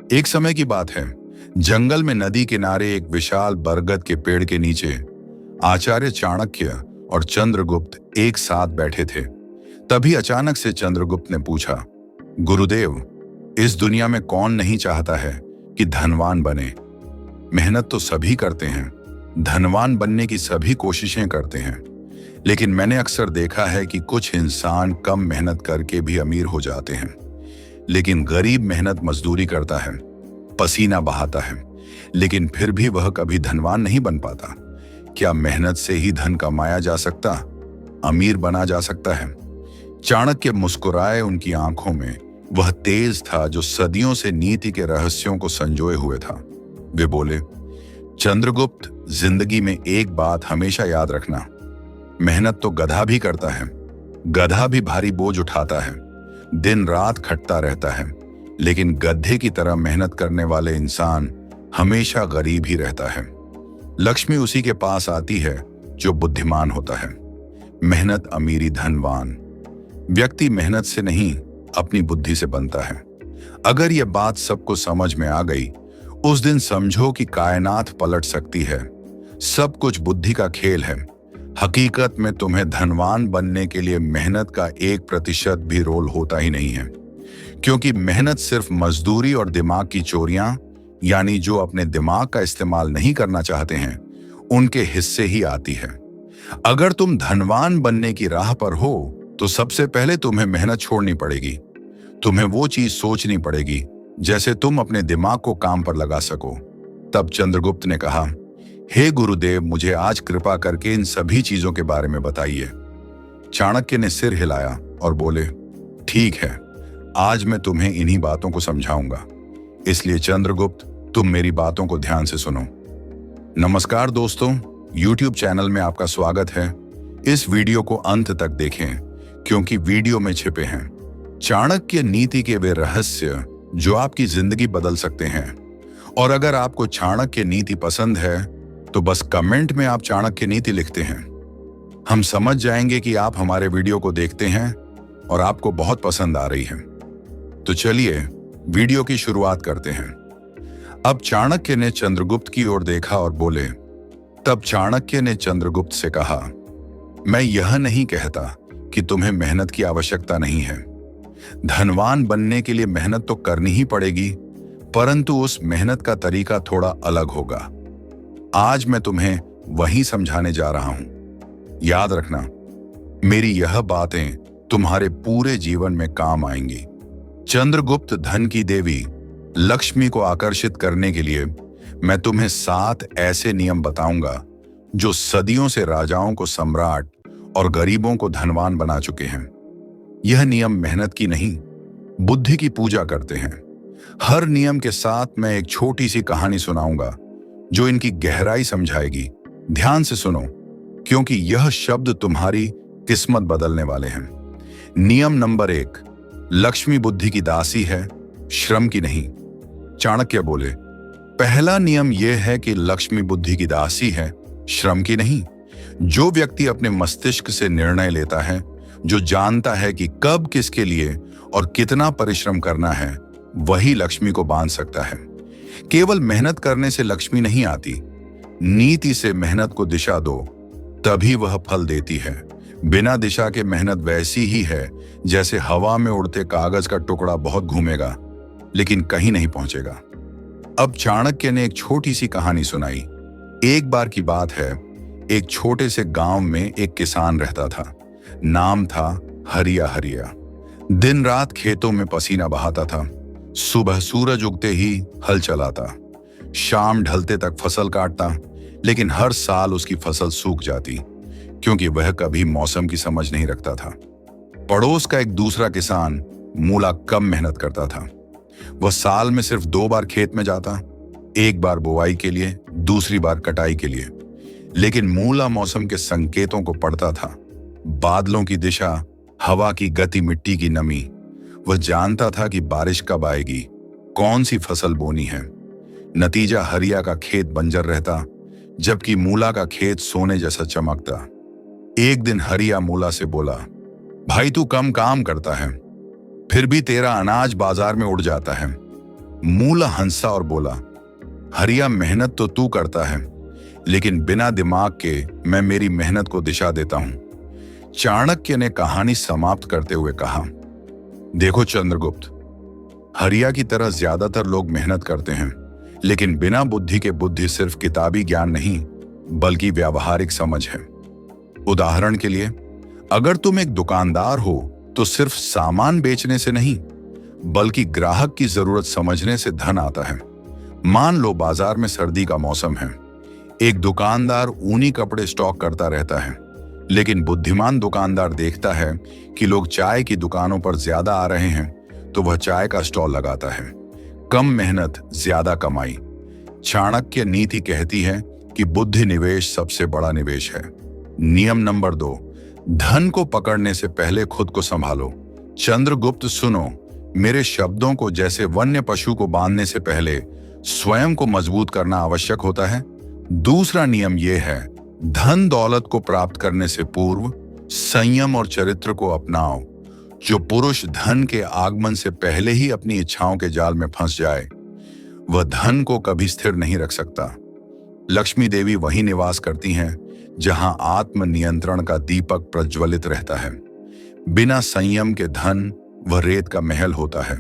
एक समय की बात है, जंगल में नदी किनारे एक विशाल बरगद के पेड़ के नीचे आचार्य चाणक्य और चंद्रगुप्त एक साथ बैठे थे। तभी अचानक से चंद्रगुप्त ने पूछा, गुरुदेव, इस दुनिया में कौन नहीं चाहता है कि धनवान बने? मेहनत तो सभी करते हैं, धनवान बनने की सभी कोशिशें करते हैं, लेकिन मैंने अक्सर देखा है कि कुछ इंसान कम मेहनत करके भी अमीर हो जाते हैं। लेकिन गरीब मेहनत मजदूरी करता है, पसीना बहाता है, लेकिन फिर भी वह कभी धनवान नहीं बन पाता। क्या मेहनत से ही धन कमाया जा सकता, अमीर बना जा सकता है? चाणक्य मुस्कुराए। उनकी आंखों में वह तेज था जो सदियों से नीति के रहस्यों को संजोए हुए था। वे बोले, चंद्रगुप्त, जिंदगी में एक बात हमेशा याद रखना, मेहनत तो गधा भी करता है, गधा भी भारी बोझ उठाता है, दिन रात खटता रहता है, लेकिन गधे की तरह मेहनत करने वाले इंसान हमेशा गरीब ही रहता है। लक्ष्मी उसी के पास आती है जो बुद्धिमान होता है। मेहनत, अमीरी, धनवान व्यक्ति मेहनत से नहीं, अपनी बुद्धि से बनता है। अगर यह बात सबको समझ में आ गई, उस दिन समझो कि कायनात पलट सकती है। सब कुछ बुद्धि का खेल है। हकीकत में तुम्हें धनवान बनने के लिए मेहनत का 1% भी रोल होता ही नहीं है, क्योंकि मेहनत सिर्फ मजदूरी और दिमाग की चोरियां, यानी जो अपने दिमाग का इस्तेमाल नहीं करना चाहते हैं, उनके हिस्से ही आती है। अगर तुम धनवान बनने की राह पर हो तो सबसे पहले तुम्हें मेहनत छोड़नी पड़ेगी। तुम्हें वो चीज सोचनी पड़ेगी जैसे तुम अपने दिमाग को काम पर लगा सको। तब चंद्रगुप्त ने कहा, हे गुरुदेव, मुझे आज कृपा करके इन सभी चीजों के बारे में बताइए। चाणक्य ने सिर हिलाया और बोले, ठीक है, आज मैं तुम्हें इन्हीं बातों को समझाऊंगा। इसलिए चंद्रगुप्त, तुम मेरी बातों को ध्यान से सुनो। नमस्कार दोस्तों, YouTube चैनल में आपका स्वागत है। इस वीडियो को अंत तक देखें, क्योंकि वीडियो में छिपे हैं चाणक्य नीति के वे रहस्य जो आपकी जिंदगी बदल सकते हैं। और अगर आपको चाणक्य नीति पसंद है तो बस कमेंट में आप चाणक्य नीति लिखते हैं। हम समझ जाएंगे कि आप हमारे वीडियो को देखते हैं और आपको बहुत पसंद आ रही है। तो चलिए वीडियो की शुरुआत करते हैं। अब चाणक्य ने चंद्रगुप्त की ओर देखा और बोले, तब चाणक्य ने चंद्रगुप्त से कहा, मैं यह नहीं कहता कि तुम्हें मेहनत की आवश्यकता नहीं है। धनवान बनने के लिए मेहनत तो करनी ही पड़ेगी, परंतु उस मेहनत का तरीका थोड़ा अलग होगा। आज मैं तुम्हें वही समझाने जा रहा हूं। याद रखना, मेरी यह बातें तुम्हारे पूरे जीवन में काम आएंगी। चंद्रगुप्त, धन की देवी लक्ष्मी को आकर्षित करने के लिए मैं तुम्हें 7 ऐसे नियम बताऊंगा जो सदियों से राजाओं को सम्राट और गरीबों को धनवान बना चुके हैं। यह नियम मेहनत की नहीं, बुद्धि की पूजा करते हैं। हर नियम के साथ मैं एक छोटी सी कहानी सुनाऊंगा जो इनकी गहराई समझाएगी। ध्यान से सुनो, क्योंकि यह शब्द तुम्हारी किस्मत बदलने वाले हैं। नियम नंबर 1, लक्ष्मी बुद्धि की दासी है, श्रम की नहीं। चाणक्य बोले, पहला नियम यह है कि लक्ष्मी बुद्धि की दासी है, श्रम की नहीं। जो व्यक्ति अपने मस्तिष्क से निर्णय लेता है, जो जानता है कि कब, किसके लिए और कितना परिश्रम करना है, वही लक्ष्मी को बांध सकता है। केवल मेहनत करने से लक्ष्मी नहीं आती, नीति से मेहनत को दिशा दो, तभी वह फल देती है। बिना दिशा के मेहनत वैसी ही है जैसे हवा में उड़ते कागज का टुकड़ा बहुत घूमेगा लेकिन कहीं नहीं पहुंचेगा। अब चाणक्य ने एक छोटी सी कहानी सुनाई। एक बार की बात है, एक छोटे से गांव में एक किसान रहता था। नाम था हरिया हरिया। दिन रात खेतों में पसीना बहाता था। सुबह सूरज उगते ही हल चलाता, शाम ढलते तक फसल काटता, लेकिन हर साल उसकी फसल सूख जाती, क्योंकि वह कभी मौसम की समझ नहीं रखता था। पड़ोस का एक दूसरा किसान मूला कम मेहनत करता था। वह साल में सिर्फ 2 बार खेत में जाता, एक बार बुआई के लिए, दूसरी बार कटाई के लिए। लेकिन मूला मौसम के संकेतों को पढ़ता था, बादलों की दिशा, हवा की गति, मिट्टी की नमी। वह जानता था कि बारिश कब आएगी, कौन सी फसल बोनी है। नतीजा, हरिया का खेत बंजर रहता, जबकि मूला का खेत सोने जैसा चमकता। एक दिन हरिया मूला से बोला, भाई तू कम काम करता है, फिर भी तेरा अनाज बाजार में उड़ जाता है। मूला हंसा और बोला, हरिया मेहनत तो तू करता है, लेकिन बिना दिमाग के मैं मेरी मेहनत को दिशा देता हूं। चाणक्य ने कहानी समाप्त करते हुए कहा, देखो चंद्रगुप्त, हरिया की तरह ज्यादातर लोग मेहनत करते हैं, लेकिन बिना बुद्धि के बुद्धि सिर्फ किताबी ज्ञान नहीं बल्कि व्यावहारिक समझ है। उदाहरण के लिए, अगर तुम एक दुकानदार हो तो सिर्फ सामान बेचने से नहीं बल्कि ग्राहक की जरूरत समझने से धन आता है। मान लो बाजार में सर्दी का मौसम है, एक दुकानदार ऊनी कपड़े स्टॉक करता रहता है, लेकिन बुद्धिमान दुकानदार देखता है कि लोग चाय की दुकानों पर ज्यादा आ रहे हैं तो वह चाय का स्टॉल लगाता है। कम मेहनत ज्यादा कमाई। चाणक्य नीति कहती है कि बुद्धि निवेश सबसे बड़ा निवेश है। नियम नंबर 2, धन को पकड़ने से पहले खुद को संभालो। चंद्रगुप्त सुनो, मेरे शब्दों को जैसे वन्य पशु को बांधने से पहले स्वयं को मजबूत करना आवश्यक होता है। दूसरा नियम यह है, धन दौलत को प्राप्त करने से पूर्व संयम और चरित्र को अपनाओ। जो पुरुष धन के आगमन से पहले ही अपनी इच्छाओं के जाल में फंस जाए वह धन को कभी स्थिर नहीं रख सकता। लक्ष्मी देवी वहीं निवास करती हैं जहां आत्म नियंत्रण का दीपक प्रज्वलित रहता है। बिना संयम के धन वह रेत का महल होता है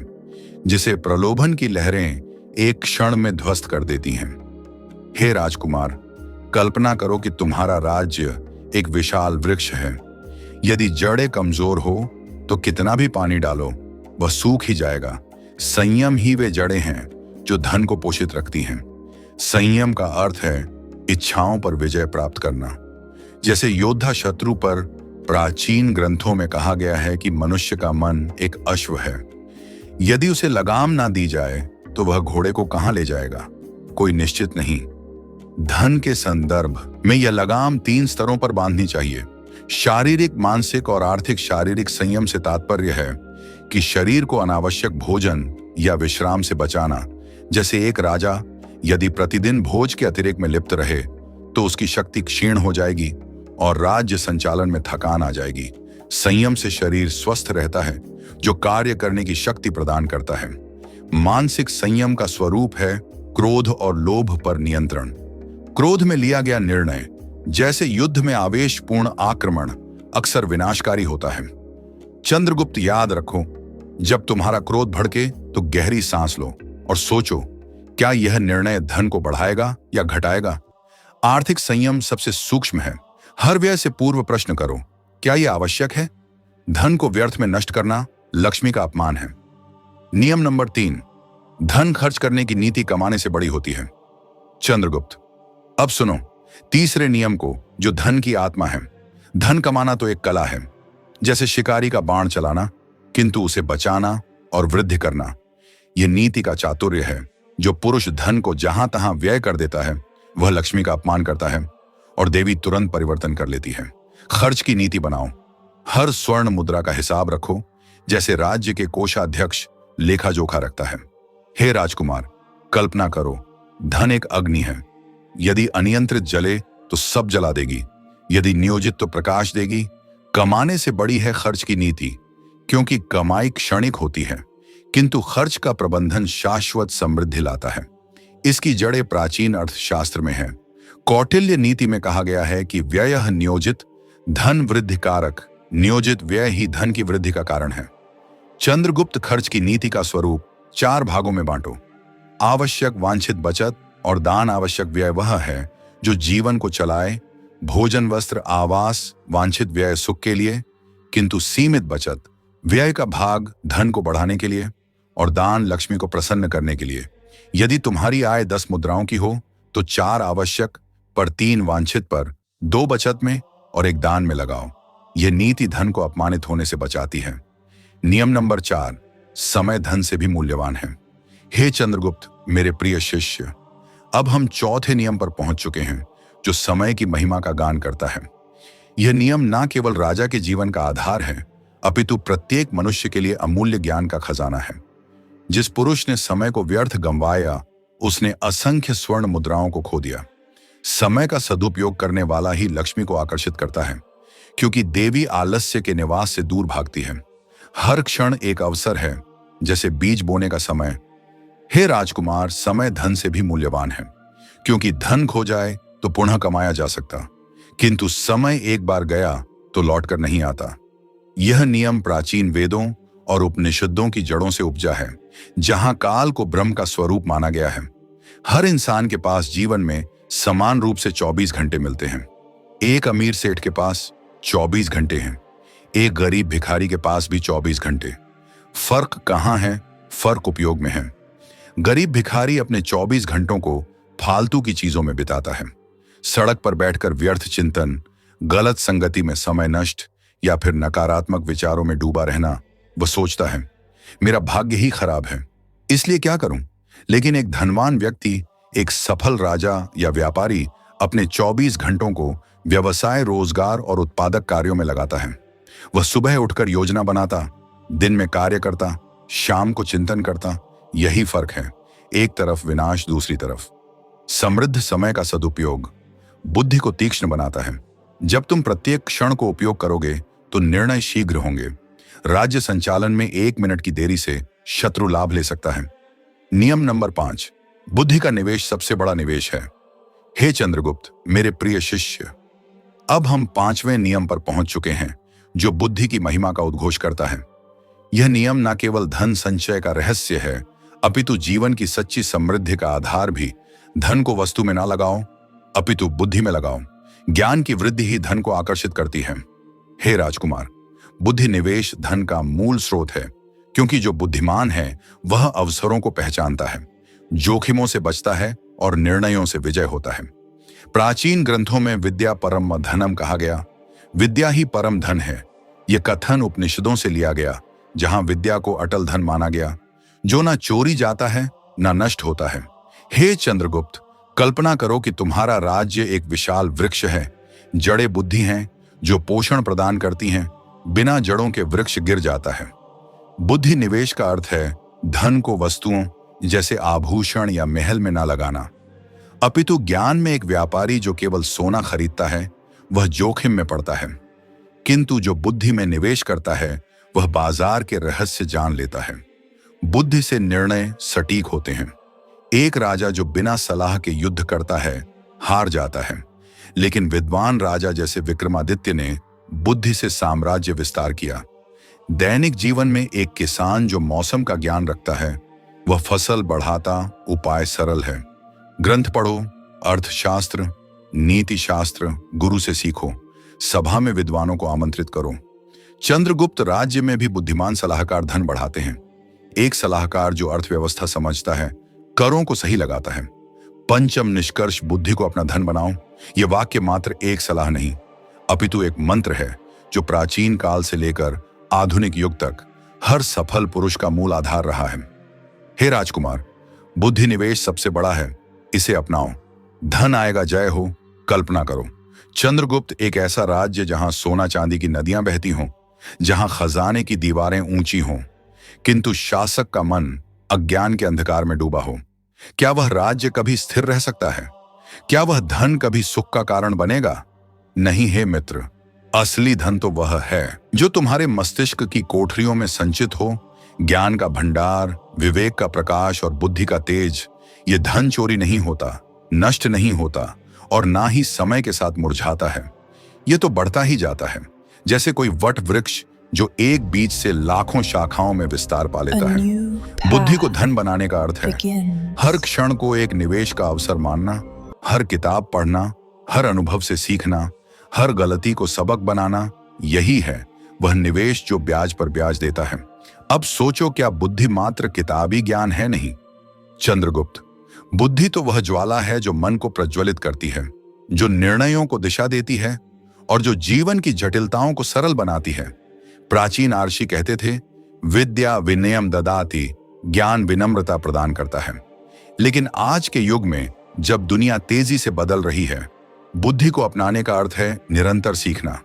जिसे प्रलोभन की लहरें एक क्षण में ध्वस्त कर देती हैं। हे राजकुमार, कल्पना करो कि तुम्हारा राज्य एक विशाल वृक्ष है। यदि जड़ें कमजोर हो तो कितना भी पानी डालो वह सूख ही जाएगा। संयम ही वे जड़ें हैं जो धन को पोषित रखती हैं। संयम का अर्थ है इच्छाओं पर विजय प्राप्त करना। जैसे योद्धा शत्रु पर प्राचीन ग्रंथों में कहा गया है कि मनुष्य का मन एक अश्व है, यदि उसे लगाम ना दी जाए तो वह घोड़े को कहां ले जाएगा, कोई निश्चित नहीं। धन के संदर्भ में यह लगाम 3 स्तरों पर बांधनी चाहिए। शारीरिक, मानसिक और आर्थिक। शारीरिक संयम से तात्पर्य है कि शरीर को अनावश्यक भोजन या विश्राम से बचाना। जैसे एक राजा यदि प्रतिदिन भोज के अतिरिक्त में लिप्त रहे तो उसकी शक्ति क्षीण हो जाएगी और राज्य संचालन में थकान आ जाएगी। संयम से शरीर स्वस्थ रहता है जो कार्य करने की शक्ति प्रदान करता है। मानसिक संयम का स्वरूप है क्रोध और लोभ पर नियंत्रण। क्रोध में लिया गया निर्णय, जैसे युद्ध में आवेशपूर्ण आक्रमण, अक्सर विनाशकारी होता है। चंद्रगुप्त, याद रखो, जब तुम्हारा क्रोध भड़के तो गहरी सांस लो और सोचो, क्या यह निर्णय धन को बढ़ाएगा या घटाएगा। आर्थिक संयम सबसे सूक्ष्म है। हर व्यय से पूर्व प्रश्न करो, क्या यह आवश्यक है। धन को व्यर्थ में नष्ट करना लक्ष्मी का अपमान है। नियम नंबर 3, धन खर्च करने की नीति कमाने से बड़ी होती है। चंद्रगुप्त, अब सुनो तीसरे नियम को, जो धन की आत्मा है। धन कमाना तो एक कला है, जैसे शिकारी का बाण चलाना, किंतु उसे बचाना और वृद्धि करना यह नीति का चातुर्य है। जो पुरुष धन को जहां तहां व्यय कर देता है वह लक्ष्मी का अपमान करता है और देवी तुरंत परिवर्तन कर लेती है। खर्च की नीति बनाओ। हर स्वर्ण मुद्रा का हिसाब रखो, जैसे राज्य के कोषाध्यक्ष लेखा जोखा रखता है। हे राजकुमार, कल्पना करो, धन एक अग्नि है। यदि अनियंत्रित जले तो सब जला देगी, यदि नियोजित तो प्रकाश देगी। कमाने से बड़ी है खर्च की नीति, क्योंकि कमाई क्षणिक होती है किंतु खर्च का प्रबंधन शाश्वत समृद्धि लाता है। इसकी जड़ें प्राचीन अर्थशास्त्र में है। कौटिल्य नीति में कहा गया है कि व्ययः नियोजित धन वृद्धि कारक, नियोजित व्यय ही धन की वृद्धि का कारण है। चंद्रगुप्त खर्च की नीति का स्वरूप 4 भागों में बांटो। आवश्यक वांछित बचत और दान। आवश्यक व्यय वह है जो जीवन को चलाए, भोजन, वस्त्र, आवास। वांछित व्यय सुख के लिए, किंतु सीमित बचत व्यय का भाग धन को बढ़ाने के लिए, और दान लक्ष्मी को प्रसन्न करने के लिए। यदि तुम्हारी आय 10 मुद्राओं की हो तो 4 आवश्यक पर 3 वांछित पर, 2 बचत में और 1 दान में लगाओ। यह नीति धन को अपमानित होने से बचाती है। नियम नंबर 4, समय धन से भी मूल्यवान है। हे चंद्रगुप्त, मेरे प्रिय शिष्य, अब हम चौथे नियम पर पहुंच चुके हैं जो समय की महिमा का गान करता है। यह नियम न केवल राजा के जीवन का आधार है अपितु प्रत्येक मनुष्य के लिए अमूल्य ज्ञान का खजाना है। जिस पुरुष ने समय को व्यर्थ गंवाया उसने असंख्य स्वर्ण मुद्राओं को खो दिया। समय का सदुपयोग करने वाला ही लक्ष्मी को आकर्षित करता है, क्योंकि देवी आलस्य के निवास से दूर भागती है। हर क्षण एक अवसर है, जैसे बीज बोने का समय। हे राजकुमार, समय धन से भी मूल्यवान है, क्योंकि धन खो जाए तो पुनः कमाया जा सकता, किंतु समय एक बार गया तो लौटकर नहीं आता। यह नियम प्राचीन वेदों और उपनिषदों की जड़ों से उपजा है, जहां काल को ब्रह्म का स्वरूप माना गया है। हर इंसान के पास जीवन में समान रूप से 24 घंटे मिलते हैं। एक अमीर सेठ के पास 24 घंटे हैं, एक गरीब भिखारी के पास भी 24 घंटे। फर्क कहां है? फर्क उपयोग में है। गरीब भिखारी अपने 24 घंटों को फालतू की चीजों में बिताता है। सड़क पर बैठकर व्यर्थ चिंतन, गलत संगति में समय नष्ट या फिर नकारात्मक विचारों में डूबा रहना। वह सोचता है, मेरा भाग्य ही खराब है, इसलिए क्या करूं? लेकिन एक धनवान व्यक्ति, एक सफल राजा या व्यापारी अपने 24 घंटों को व्यवसाय, रोजगार और उत्पादक कार्यों में लगाता है। वह सुबह उठकर योजना बनाता, दिन में कार्य करता, शाम को चिंतन करता। यही फर्क है, एक तरफ विनाश, दूसरी तरफ समृद्ध। समय का सदुपयोग बुद्धि को तीक्ष्ण बनाता है। जब तुम प्रत्येक क्षण को उपयोग करोगे तो निर्णय शीघ्र होंगे। राज्य संचालन में 1 मिनट की देरी से शत्रु लाभ ले सकता है। नियम नंबर 5, बुद्धि का निवेश सबसे बड़ा निवेश है। हे चंद्रगुप्त, मेरे प्रिय शिष्य, अब हम 5वें नियम पर पहुंच चुके हैं, जो बुद्धि की महिमा का उद्घोष करता है। यह नियम न केवल धन संचय का रहस्य है, अपितु जीवन की सच्ची समृद्धि का आधार भी। धन को वस्तु में ना लगाओ, अपितु बुद्धि में लगाओ। ज्ञान की वृद्धि ही धन को आकर्षित करती है। हे राजकुमार, बुद्धि निवेश धन का मूल स्रोत है, क्योंकि जो बुद्धिमान है वह अवसरों को पहचानता है, जोखिमों से बचता है और निर्णयों से विजय होता है। प्राचीन ग्रंथों में विद्या परम धनम कहा गया। विद्या ही परम धन है। यह कथन उपनिषदों से लिया गया, जहां विद्या को अटल धन माना गया, जो ना चोरी जाता है ना नष्ट होता है। हे चंद्रगुप्त, कल्पना करो कि तुम्हारा राज्य एक विशाल वृक्ष है। जड़ें बुद्धि हैं जो पोषण प्रदान करती हैं। बिना जड़ों के वृक्ष गिर जाता है। बुद्धि निवेश का अर्थ है धन को वस्तुओं जैसे आभूषण या महल में ना लगाना, अपितु ज्ञान में। एक व्यापारी जो केवल सोना खरीदता है वह जोखिम में पड़ता है, किंतु जो बुद्धि में निवेश करता है वह बाजार के रहस्य जान लेता है। बुद्धि से निर्णय सटीक होते हैं। एक राजा जो बिना सलाह के युद्ध करता है हार जाता है, लेकिन विद्वान राजा जैसे विक्रमादित्य ने बुद्धि से साम्राज्य विस्तार किया। दैनिक जीवन में एक किसान जो मौसम का ज्ञान रखता है वह फसल बढ़ाता। उपाय सरल है, ग्रंथ पढ़ो, अर्थशास्त्र, नीति शास्त्र गुरु से सीखो, सभा में विद्वानों को आमंत्रित करो। चंद्रगुप्त राज्य में भी बुद्धिमान सलाहकार धन बढ़ाते हैं। एक सलाहकार जो अर्थव्यवस्था समझता है, करों को सही लगाता है। पंचम निष्कर्ष, बुद्धि को अपना धन बनाओ। यह वाक्य मात्र एक सलाह नहीं, अपितु एक मंत्र है जो प्राचीन काल से लेकर आधुनिक युग तक हर सफल पुरुष का मूल आधार रहा है। हे राजकुमार, बुद्धि निवेश सबसे बड़ा है, इसे अपनाओ। धन आएगा, जय हो। कल्पना करो, चंद्रगुप्त एक ऐसा राज्य जहां सोना चांदी की नदियां बहती हों, जहां खजाने की दीवारें ऊंची हों, किंतु शासक का मन अज्ञान के अंधकार में डूबा हो। क्या वह राज्य कभी स्थिर रह सकता है? क्या वह धन कभी सुख का कारण बनेगा? नहीं हे मित्र, असली धन तो वह है जो तुम्हारे मस्तिष्क की कोठरियों में संचित हो। ज्ञान का भंडार, विवेक का प्रकाश और बुद्धि का तेज। यह धन चोरी नहीं होता, नष्ट नहीं होता और ना ही समय के साथ मुरझाता है। यह तो बढ़ता ही जाता है, जैसे कोई वट वृक्ष जो एक बीज से लाखों शाखाओं में विस्तार पा लेता है। बुद्धि को धन बनाने का अर्थ है हर क्षण को एक निवेश का अवसर मानना, हर किताब पढ़ना, हर अनुभव से सीखना, हर गलती को सबक बनाना। यही है वह निवेश जो ब्याज पर ब्याज देता है। अब सोचो, क्या बुद्धि मात्र किताबी ज्ञान है? नहीं चंद्रगुप्त, बुद्धि तो वह ज्वाला है जो मन को प्रज्वलित करती है, जो निर्णयों को दिशा देती है और जो जीवन की जटिलताओं को सरल बनाती है। प्राचीन आर्षि कहते थे, विद्या विनयम ददाति, ज्ञान विनम्रता प्रदान करता है। लेकिन आज के युग में जब दुनिया तेजी से बदल रही है, बुद्धि को अपनाने का अर्थ है निरंतर सीखना।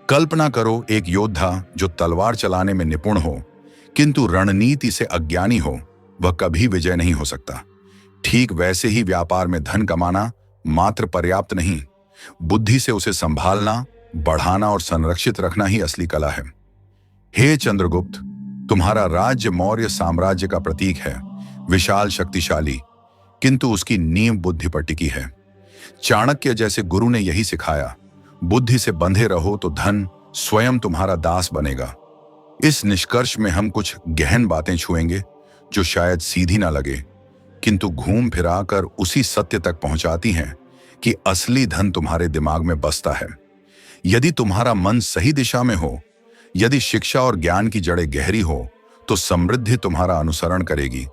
कल्पना करो, एक योद्धा जो तलवार चलाने में निपुण हो किंतु रणनीति से अज्ञानी हो, वह कभी विजय नहीं हो सकता। ठीक वैसे ही व्यापार में धन कमाना मात्र पर्याप्त नहीं, बुद्धि से उसे संभालना, बढ़ाना और संरक्षित रखना ही असली कला है। हे चंद्रगुप्त, तुम्हारा राज्य मौर्य साम्राज्य का प्रतीक है। विशाल, शक्तिशाली, किंतु उसकी नींव बुद्धि पर टिकी है। चाणक्य जैसे गुरु ने यही सिखाया, बुद्धि से बंधे रहो तो धन स्वयं तुम्हारा दास बनेगा। इस निष्कर्ष में हम कुछ गहन बातें छुएंगे जो शायद सीधी ना लगे, किंतु घूम फिरा कर उसी सत्य तक पहुंचाती हैं कि असली धन तुम्हारे दिमाग में बसता है। यदि तुम्हारा मन सही दिशा में हो, यदि शिक्षा और ज्ञान की जड़ें गहरी हो, तो समृद्धि तुम्हारा अनुसरण करेगी।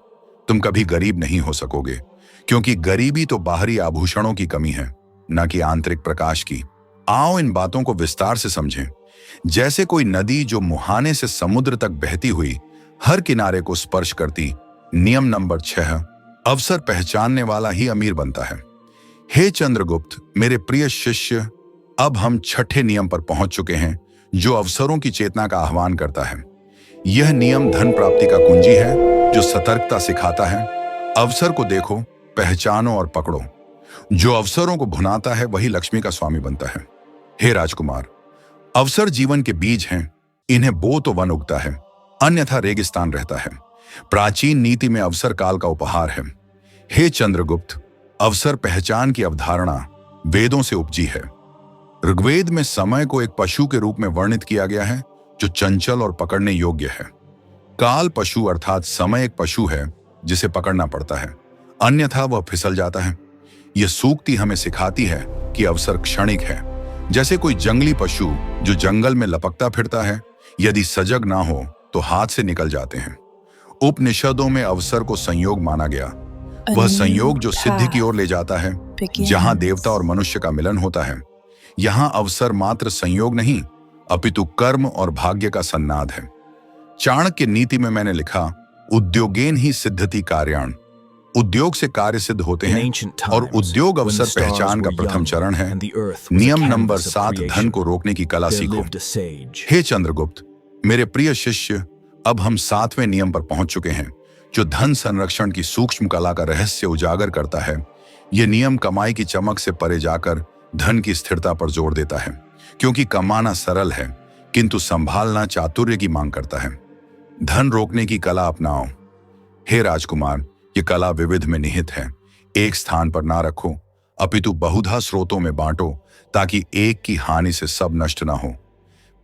तुम कभी गरीब नहीं हो सकोगे, क्योंकि गरीबी तो बाहरी आभूषणों की कमी है, न कि आंतरिक प्रकाश की। आओ इन बातों को विस्तार से समझें। जैसे कोई नदी जो मुहाने से समुद्र तक बहती हुई हर किनारे को स्पर्श करती। नियम नंबर 6, अवसर पहचानने वाला ही अमीर बनता है। हे चंद्रगुप्त, मेरे प्रिय शिष्य, अब हम छठे नियम पर पहुंच चुके हैं, जो अवसरों की चेतना का आह्वान करता है। यह नियम धन प्राप्ति का कुंजी है, जो सतर्कता सिखाता है। अवसर को देखो, पहचानो और पकड़ो। जो अवसरों को भुनाता है वही लक्ष्मी का स्वामी बनता है। हे राजकुमार, अवसर जीवन के बीज हैं, इन्हें बो तो वन उगता है, अन्यथा रेगिस्तान रहता है। प्राचीन नीति में अवसर काल का उपहार है। हे चंद्रगुप्त, अवसर पहचान की अवधारणा वेदों से उपजी है। ऋग्वेद में समय को एक पशु के रूप में वर्णित किया गया है, जो चंचल और पकड़ने योग्य है। काल पशु अर्थात समय एक पशु है जिसे पकड़ना पड़ता है, अन्यथा वह फिसल जाता है। यह सूक्ति हमें सिखाती है कि अवसर क्षणिक है, जैसे कोई जंगली पशु जो जंगल में लपकता फिरता है, यदि सजग ना हो तो हाथ से निकल जाते हैं। उपनिषदों में अवसर को संयोग माना गया, वह संयोग जो सिद्धि की ओर ले जाता है, जहां देवता और मनुष्य का मिलन होता है। यहां अवसर मात्र संयोग नहीं, अपितु कर्म और भाग्य का सन्नाद है। चाणक्य नीति में मैंने लिखा, उद्योगेन ही सिद्धति कार्याण। उद्योग से कार्य सिद्ध होते हैं, और उद्योग अवसर पहचान का प्रथम चरण है। नियम नंबर 7, धन को रोकने की कला सीखो। हे चंद्रगुप्त, मेरे प्रिय शिष्य, अब हम 7वें नियम पर पहुंच चुके हैं, जो धन संरक्षण की सूक्ष्म कला का रहस्य उजागर करता है। यह नियम कमाई की चमक से परे जाकर धन की स्थिरता पर जोर देता है, क्योंकि कमाना सरल है, किंतु संभालना चातुर्य की मांग करता है। धन रोकने की कला अपनाओ। हे राजकुमार, ये कला विविध में निहित है। एक स्थान पर ना रखो, अपितु बहुधा स्रोतों में बांटो, ताकि एक की हानि से सब नष्ट ना हो।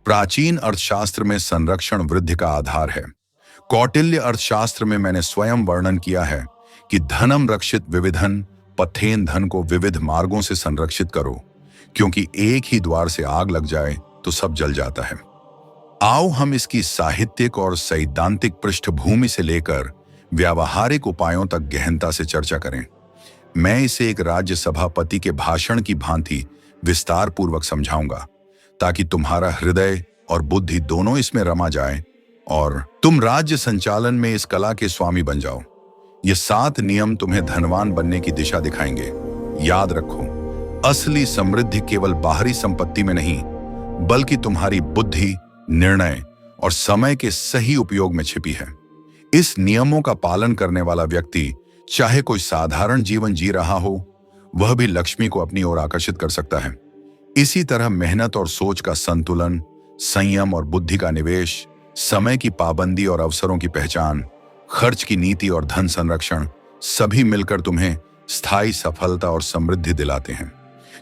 प्राचीन अर्थशास्त्र में संरक्षण वृद्धि का आधार है। कौटिल्य अर्थशास्त्र में मैंने स्वयं वर्णन किया है कि धनम रक्षित विविधन पथेन, धन को विविध मार्गों से संरक्षित करो, क्योंकि एक ही द्वार से आग लग जाए तो सब जल जाता है। आओ हम इसकी साहित्यिक और सैद्धांतिक पृष्ठभूमि से लेकर व्यावहारिक उपायों तक गहनता से चर्चा करें। मैं इसे एक राज्य सभापति के भाषण की भांति विस्तार पूर्वक समझाऊंगा, ताकि तुम्हारा हृदय और बुद्धि दोनों इसमें रमा जाए और तुम राज्य संचालन में इस कला के स्वामी बन जाओ। ये 7 नियम तुम्हें धनवान बनने की दिशा दिखाएंगे। याद रखो, असली समृद्धि केवल बाहरी संपत्ति में नहीं, बल्कि तुम्हारी बुद्धि, निर्णय और समय के सही उपयोग में छिपी है। इस नियमों का पालन करने वाला व्यक्ति, चाहे कोई साधारण जीवन जी रहा हो, वह भी लक्ष्मी को अपनी ओर आकर्षित कर सकता है। इसी तरह मेहनत और सोच का संतुलन, संयम और बुद्धि का निवेश, समय की पाबंदी और अवसरों की पहचान, खर्च की नीति और धन संरक्षण, सभी मिलकर तुम्हें स्थायी सफलता और समृद्धि दिलाते हैं।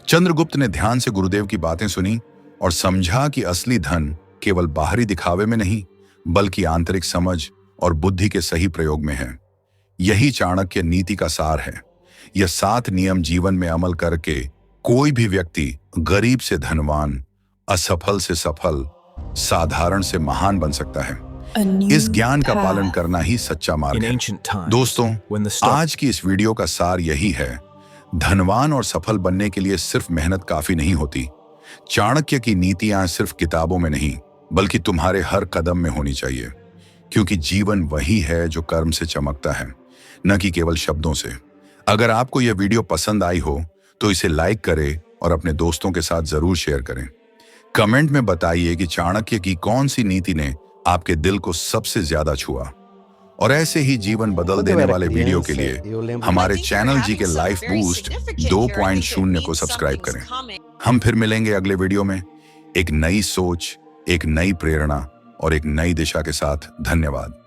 चंद्रगुप्त ने ध्यान से गुरुदेव की बातें सुनी और समझा कि असली धन केवल बाहरी दिखावे में नहीं, बल्कि आंतरिक समझ और बुद्धि के सही प्रयोग में है। यही चाणक्य नीति का सार है। यह 7 नियम जीवन में अमल करके कोई भी व्यक्ति गरीब से धनवान, असफल से सफल, साधारण से महान बन सकता है। इस ज्ञान का पालन करना ही सच्चा मार्ग है। दोस्तों, आज की इस वीडियो का सार यही है, धनवान और सफल बनने के लिए सिर्फ मेहनत काफी नहीं होती। चाणक्य की नीतियां सिर्फ किताबों में नहीं, बल्कि तुम्हारे हर कदम में होनी चाहिए, क्योंकि जीवन वही है जो कर्म से चमकता है, न कि केवल शब्दों से। अगर आपको यह वीडियो पसंद आई हो तो इसे लाइक करें और अपने दोस्तों के साथ जरूर शेयर करें। कमेंट में बताइए कि चाणक्य की कौन सी नीति ने आपके दिल को सबसे ज्यादा छुआ। और ऐसे ही जीवन बदल देने वाले वीडियो के लिए हमारे चैनल जी के लाइफ बूस्ट 2.0 को सब्सक्राइब करें। हम फिर मिलेंगे अगले वीडियो में एक नई सोच, एक नई प्रेरणा और एक नई दिशा के साथ। धन्यवाद।